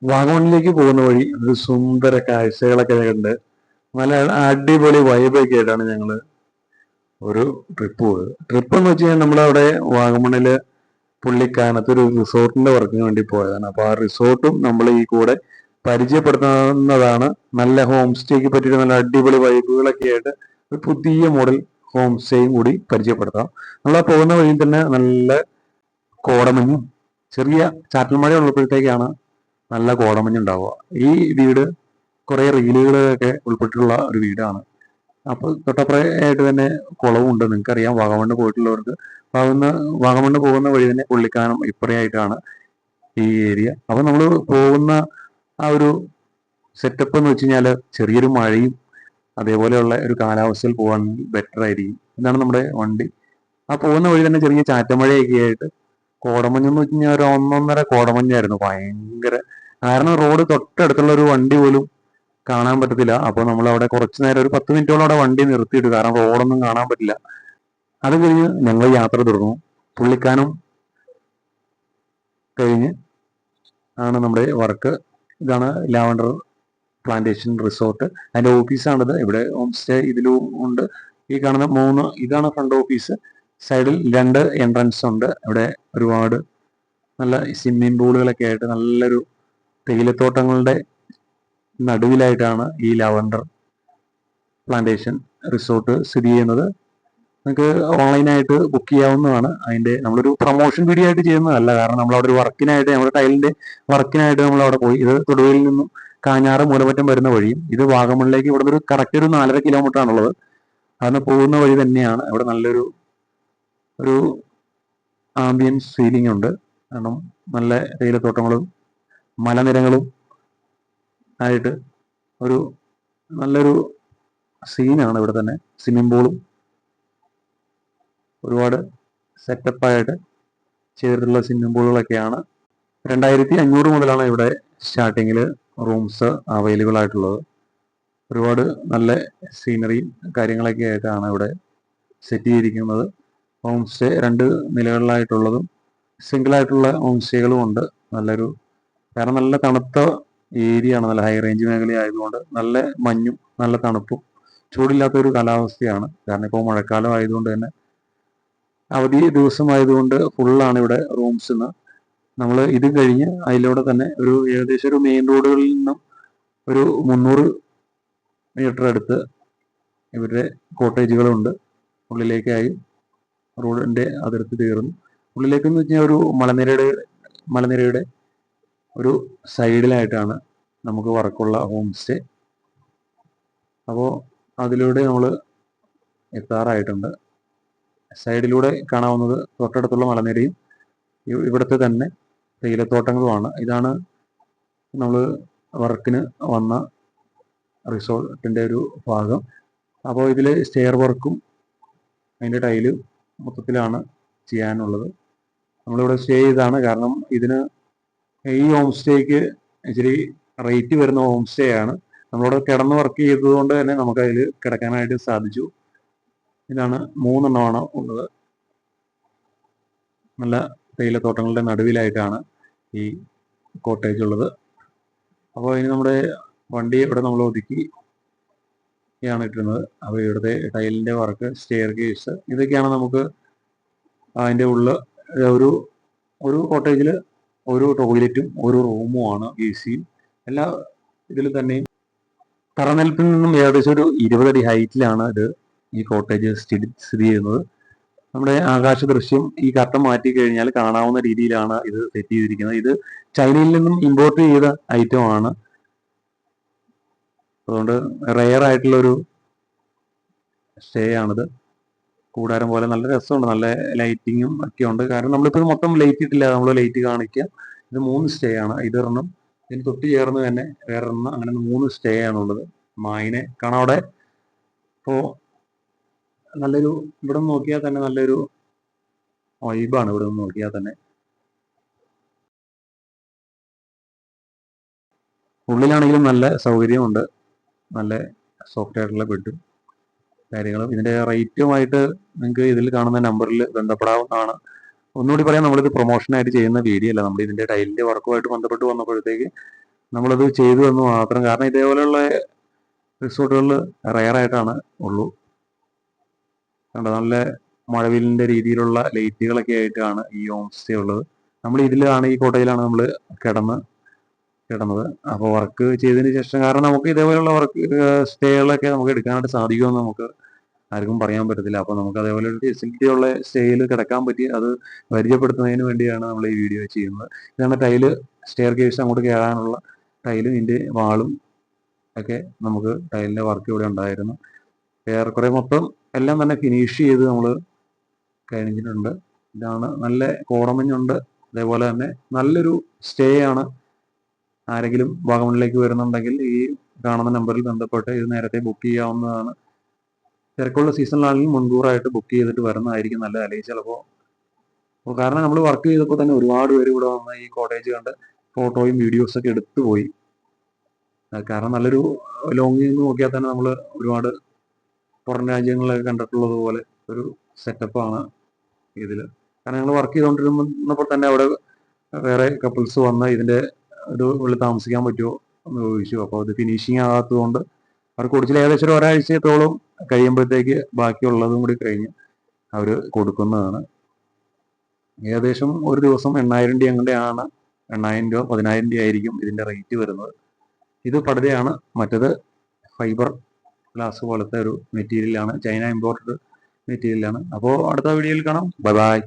വാഗമണിലേക്ക് പോകുന്ന വഴി ഒരു സുന്ദര കാഴ്ചകളൊക്കെ കണ്ട് നല്ല അടിപൊളി വൈബൊക്കെ ആയിട്ടാണ് ഞങ്ങൾ ഒരു ട്രിപ്പ് പോയത്. ട്രിപ്പ് എന്ന് വെച്ച് കഴിഞ്ഞാൽ നമ്മളവിടെ വാഗമണില് പുള്ളിക്കാനത്ത് ഒരു റിസോർട്ടിന്റെ വർക്കിന് വേണ്ടി പോയതാണ്. അപ്പൊ ആ റിസോർട്ടും നമ്മൾ ഈ കൂടെ പരിചയപ്പെടുത്തുന്നതാണ്. നല്ല ഹോം സ്റ്റേക്ക് പറ്റിയിട്ട് നല്ല അടിപൊളി വൈബുകളൊക്കെ ആയിട്ട് ഒരു പുതിയ മോഡൽ ഹോം സ്റ്റേയും കൂടി പരിചയപ്പെടുത്താം. നമ്മൾ ആ പോകുന്ന വഴിയിൽ തന്നെ നല്ല കോടമഞ്ഞും ചെറിയ ചാറ്റൽ മഴ ഉള്ളപ്പോഴത്തേക്കാണ് നല്ല കോടമഞ്ഞുണ്ടാവുക. ഈ വീട് കുറെ റീലുകളൊക്കെ ഉൾപ്പെട്ടിട്ടുള്ള ഒരു വീടാണ്. അപ്പൊ തൊട്ടപ്പുറയായിട്ട് തന്നെ കുളവുണ്ട്. നിങ്ങൾക്കറിയാം, വാഗമണ്ണ് പോയിട്ടുള്ളവർക്ക് വാഗമണ്ണ് പോകുന്ന വഴി തന്നെ പുള്ളിക്കാനം ഇപ്പറയായിട്ടാണ് ഈ ഏരിയ. അപ്പൊ നമ്മൾ പോകുന്ന ആ ഒരു സെറ്റപ്പ് എന്ന് വെച്ച് കഴിഞ്ഞാൽ ചെറിയൊരു മഴയും അതേപോലെയുള്ള ഒരു കാലാവസ്ഥയിൽ പോകാണെങ്കിൽ ബെറ്റർ ആയിരിക്കും. ഇതാണ് നമ്മുടെ വണ്ടി. ആ പോകുന്ന വഴി തന്നെ ചെറിയ ചാറ്റമഴയൊക്കെ ആയിട്ട് കോടമഞ്ഞെന്ന് വെച്ച് കഴിഞ്ഞാൽ ഒരു ഒന്നൊന്നര കോടമഞ്ഞായിരുന്നു. ഭയങ്കര, കാരണം റോഡ് തൊട്ടടുത്തുള്ള ഒരു വണ്ടി പോലും കാണാൻ പറ്റത്തില്ല. അപ്പോൾ നമ്മൾ അവിടെ കുറച്ച് നേരം ഒരു 10 മിനിറ്റോളം അവിടെ വണ്ടി നിർത്തിയിട്ടു, കാരണം റോഡൊന്നും കാണാൻ പറ്റില്ല. അത് കഴിഞ്ഞ് ഞങ്ങൾ യാത്ര തുടർന്നു. പുള്ളിക്കാനം കഴിഞ്ഞ് ആണ് നമ്മുടെ വർക്ക്. ഇതാണ് ലാവണ്ടർ പ്ലാന്റേഷൻ റിസോർട്ട്. അതിന്റെ ഓഫീസാണിത്. ഇവിടെ ഹോം സ്റ്റേ ഇതിലും ഉണ്ട്. ഈ കാണുന്ന ഇതാണ് ഫ്രണ്ട് ഓഫീസ്. സൈഡിൽ 2 എൻട്രൻസ് ഉണ്ട്. ഇവിടെ ഒരുപാട് നല്ല സ്വിമ്മിംഗ് പൂളുകളൊക്കെ ആയിട്ട് നല്ലൊരു തേയിലത്തോട്ടങ്ങളുടെ നടുവിലായിട്ടാണ് ഈ ലാവണ്ടർ പ്ലാന്റേഷൻ റിസോർട്ട് സ്ഥിതി ചെയ്യുന്നത്. നമുക്ക് ഓൺലൈനായിട്ട് ബുക്ക് ചെയ്യാവുന്നതാണ്. അതിന്റെ നമ്മളൊരു പ്രൊമോഷൻ വീഡിയോ ആയിട്ട് ചെയ്യുന്നതല്ല, കാരണം നമ്മളവിടെ ഒരു വർക്കിനായിട്ട്, നമ്മുടെ ടൈലിന്റെ വർക്കിനായിട്ട് നമ്മൾ അവിടെ പോയി. ഇത് തൊടുപുഴയിൽ നിന്നും കാഞ്ഞാറ് മൂലമറ്റം വരുന്ന വഴിയും ഇത് വാഗമണിലേക്ക് ഇവിടെ ഒരു കറക്റ്റ് ഒരു 4.5 കിലോമീറ്റർ ആണുള്ളത്. അതിന് പോകുന്ന വഴി തന്നെയാണ്. ഇവിടെ നല്ലൊരു ആംബിയൻസ് ഫീലിംഗ് ഉണ്ട്. കാരണം നല്ല തേയിലത്തോട്ടങ്ങളും മലനിരകളും ആയിട്ട് ഒരു നല്ലൊരു സീനാണ് ഇവിടെ തന്നെ. സ്വിമ്മിംഗ് പൂളും ഒരുപാട് സെറ്റപ്പായിട്ട് ചെയ്തിട്ടുള്ള സ്വിമ്മിംഗ് പൂളുകളൊക്കെയാണ്. 2500 മുതലാണ് ഇവിടെ സ്റ്റാർട്ടിങ്ങിൽ റൂംസ് അവൈലബിൾ ആയിട്ടുള്ളത്. ഒരുപാട് നല്ല സീനറിയും കാര്യങ്ങളൊക്കെ ആയിട്ടാണ് ഇവിടെ സെറ്റ് ചെയ്തിരിക്കുന്നത്. ഹോം സ്റ്റേ 2 നിലകളിലായിട്ടുള്ളതും സിംഗിൾ ആയിട്ടുള്ള ഹോം സ്റ്റേകളും ഉണ്ട്. കാരണം നല്ല തണുത്ത ഏരിയ ആണ്. നല്ല ഹൈ റേഞ്ച് മേഖല ആയതുകൊണ്ട് നല്ല മഞ്ഞും നല്ല തണുപ്പും ചൂടില്ലാത്ത ഒരു കാലാവസ്ഥയാണ്. കാരണം ഇപ്പോൾ മഴക്കാലം ആയതുകൊണ്ട് തന്നെ അവധി ദിവസമായതുകൊണ്ട് ഫുള്ളാണ് ഇവിടെ റൂംസ്. നമ്മൾ ഇത് കഴിഞ്ഞ് അതിലൂടെ തന്നെ ഏകദേശം ഒരു മെയിൻ റോഡുകളിൽ നിന്നും ഒരു 300 മീറ്റർ അടുത്ത് ഇവരുടെ കോട്ടേജുകളുണ്ട്. ഉള്ളിലേക്കായി റോഡിന്റെ അതിർത്തി തീർന്നു. ഉള്ളിലേക്കെന്ന് വെച്ച് കഴിഞ്ഞാൽ ഒരു മലനിരയുടെ ഒരു സൈഡിലായിട്ടാണ് നമുക്ക് വർക്കുള്ള ഹോം സ്റ്റേ. അപ്പോൾ അതിലൂടെ നമ്മൾ എത്താറായിട്ടുണ്ട്. സൈഡിലൂടെ കാണാവുന്നത് തൊട്ടടുത്തുള്ള മലനിരയും ഇവിടുത്തെ തന്നെ തേയിലത്തോട്ടങ്ങളുമാണ്. ഇതാണ് നമ്മൾ വർക്കിന് വന്ന റിസോർട്ടിന്റെ ഒരു ഭാഗം. അപ്പോൾ ഇതിൽ സ്റ്റെയർ വർക്കും അതിൻ്റെ ടൈല് മൊത്തത്തിലാണ് ചെയ്യാനുള്ളത്. നമ്മളിവിടെ സ്റ്റേ ചെയ്താണ്. കാരണം ഈ ഹോം സ്റ്റേക്ക് ഇച്ചിരി റേറ്റ് വരുന്ന ഹോം സ്റ്റേ ആണ്. നമ്മളിവിടെ കിടന്ന് വർക്ക് ചെയ്തതുകൊണ്ട് തന്നെ നമുക്ക് അതിൽ കിടക്കാനായിട്ട് സാധിച്ചു. ഇതാണ് 3 എണ്ണമാണ് ഉള്ളത്. നല്ല തേയിലത്തോട്ടങ്ങളുടെ നടുവിലായിട്ടാണ് ഈ കോട്ടേജ് ഉള്ളത്. അപ്പോൾ ഇനി നമ്മുടെ വണ്ടി ഇവിടെ നമ്മൾ ഒതുക്കിയാണ് ഇട്ടിരുന്നത്. അപ്പോൾ ഇവിടുത്തെ ടൈലിന്റെ വർക്ക്, സ്റ്റെയർ കേസ്, ഇതൊക്കെയാണ് നമുക്ക് അതിൻ്റെ ഉള്ളിൽ. ഒരു കോട്ടേജിൽ ഒരു ടോയ്ലറ്റും ഒരു റൂമുമാണ്. AC എല്ലാ ഇതിൽ തന്നെയും. തറനിലപ്പിൽ നിന്നും ഏകദേശം ഒരു 20 അടി ഹൈറ്റിലാണ് ഈ കോട്ടേജ് സ്ഥിതി ചെയ്യുന്നത്. നമ്മുടെ ആകാശ ദൃശ്യം ഈ കർട്ടൻ മാറ്റി കഴിഞ്ഞാൽ കാണാവുന്ന രീതിയിലാണ് ഇത് സെറ്റ് ചെയ്തിരിക്കുന്നത്. ഇത് ചൈനയിൽ നിന്നും ഇമ്പോർട്ട് ചെയ്ത ഐറ്റം ആണ്. അതുകൊണ്ട് റെയർ ആയിട്ടുള്ളൊരു സ്റ്റേ ആണിത്. കൂടാരം പോലെ നല്ല രസമുണ്ട്. നല്ല ലൈറ്റിങ്ങും ഒക്കെ ഉണ്ട്. കാരണം നമ്മളിപ്പോൾ മൊത്തം ലൈറ്റ് ഇട്ടില്ല, നമ്മൾ ലൈറ്റ് കാണിക്കുക. ഇത് 3 സ്റ്റേ ആണ്. ഇതൊരെണ്ണം, ഇതിന് തൊട്ട് ചേർന്ന് തന്നെ വേറൊരെണ്ണം, അങ്ങനെ 3 സ്റ്റേ ആണുള്ളത്. മായിനെ കാണാം അവിടെ. അപ്പോൾ ഇവിടെ നിന്ന് നോക്കിയാൽ തന്നെ നല്ലൊരു വൈബാണ്. ഇവിടെ നിന്ന് നോക്കിയാൽ തന്നെ ഉള്ളിലാണെങ്കിലും നല്ല സൗകര്യമുണ്ട്. നല്ല സോഫ്റ്റ് ആയിട്ടുള്ള ബെഡും കാര്യങ്ങളും. ഇതിന്റെ റേറ്റുമായിട്ട് നിങ്ങൾക്ക് ഇതിൽ കാണുന്ന നമ്പറിൽ ബന്ധപ്പെടാവുന്നതാണ്. ഒന്നുകൂടി പറയാം, നമ്മളിത് പ്രൊമോഷനായിട്ട് ചെയ്യുന്ന വീഡിയോ അല്ല. നമ്മൾ ഇതിന്റെ ടൈലിന്റെ വർക്കുമായിട്ട് ബന്ധപ്പെട്ട് വന്നപ്പോഴത്തേക്ക് നമ്മളത് ചെയ്തു എന്ന് മാത്രം. കാരണം ഇതേപോലെയുള്ള റിസോർട്ടുകളിൽ റയറായിട്ടാണ് ഉള്ളൂ. കണ്ടോ, നല്ല മഴവില്ലിന്റെ രീതിയിലുള്ള ലൈറ്റുകളൊക്കെ ആയിട്ടാണ് ഈ ഹോം സ്റ്റേ ഉള്ളത്. നമ്മൾ ഇതിലാണ്, ഈ കോട്ടയിലാണ് നമ്മൾ കിടന്നത്. അപ്പോൾ വർക്ക് ചെയ്തതിന് ശേഷം, കാരണം നമുക്ക് ഇതേപോലെയുള്ള വർക്ക് സ്റ്റേകളൊക്കെ നമുക്ക് എടുക്കാനായിട്ട് സാധിക്കുമെന്ന് നമുക്ക് ആർക്കും പറയാൻ പറ്റത്തില്ല. അപ്പോൾ നമുക്ക് അതേപോലെ ഒരു ഫെസിലിറ്റി ഉള്ള സ്റ്റേയിൽ കിടക്കാൻ പറ്റി അത് പരിചയപ്പെടുത്തുന്നതിന് വേണ്ടിയാണ് നമ്മൾ ഈ വീഡിയോ ചെയ്യുന്നത്. ഇതാണ് ടൈല്, സ്റ്റെയർ കേസ് അങ്ങോട്ട് കയറാനുള്ള ടൈലും ഇതിൻ്റെ വാളും ഒക്കെ നമുക്ക് ടൈലിൻ്റെ വർക്ക് ഇവിടെ ഉണ്ടായിരുന്നു. ഏറെക്കുറെ മൊത്തം എല്ലാം തന്നെ ഫിനിഷ് ചെയ്ത് നമ്മൾ കഴിഞ്ഞിട്ടുണ്ട്. ഇതാണ്, നല്ല കോടമഞ്ഞുണ്ട്. അതേപോലെ തന്നെ നല്ലൊരു സ്റ്റേ ആണ്. ആരെങ്കിലും വാഗമണിലേക്ക് വരുന്നുണ്ടെങ്കിൽ ഈ കാണുന്ന നമ്പറിൽ ബന്ധപ്പെട്ട് ഇത് നേരത്തെ ബുക്ക് ചെയ്യാവുന്നതാണ്. തിരക്കുള്ള സീസണിലാണെങ്കിൽ മുൻകൂറായിട്ട് ബുക്ക് ചെയ്തിട്ട് വരുന്നതായിരിക്കും നല്ലത്. അല്ലെങ്കിൽ ചിലപ്പോൾ കാരണം നമ്മൾ വർക്ക് ചെയ്തപ്പോൾ തന്നെ ഒരുപാട് പേര് ഇവിടെ വന്ന് ഈ കോട്ടേജ് കണ്ട് ഫോട്ടോയും വീഡിയോസൊക്കെ എടുത്തു പോയി. കാരണം നല്ലൊരു ലോങ്ങിൽ നിന്ന് നോക്കിയാൽ തന്നെ നമ്മൾ ഒരുപാട് പുറം രാജ്യങ്ങളിലൊക്കെ കണ്ടിട്ടുള്ളത് പോലെ ഒരു സെറ്റപ്പാണ് ഇതിൽ. കാരണം ഞങ്ങൾ വർക്ക് ചെയ്തുകൊണ്ടിരുന്നപ്പോൾ തന്നെ അവിടെ വേറെ കപ്പിൾസ് വന്ന് ഇതിൻ്റെ ഒരു ഉള്ളിൽ താമസിക്കാൻ പറ്റുമോ എന്ന് ചോദിച്ചു. അപ്പോൾ അത് ഫിനിഷിങ് ആകാത്തത് കൊണ്ട് അവർക്ക് കൊടുത്തില്ല. ഏകദേശം ഒരു ഒരാഴ്ചത്തോളം കഴിയുമ്പോഴത്തേക്ക് ബാക്കിയുള്ളതും കൂടി കഴിഞ്ഞ് അവർ കൊടുക്കുന്നതാണ്. ഏകദേശം ഒരു ദിവസം 8,000 രൂപ അങ്ങനെയാണ്. 8,000 രൂപ 10,000 രൂപ ആയിരിക്കും ഇതിൻ്റെ റേറ്റ് വരുന്നത്. ഇത് പടുതയാണ്, മറ്റത് ഫൈബർ ഗ്ലാസ് പോലത്തെ ഒരു മെറ്റീരിയലാണ്, ചൈന ഇമ്പോർട്ടഡ് മെറ്റീരിയലാണ്. അപ്പോൾ അടുത്ത വീഡിയോയിൽ കാണാം. Bye bye.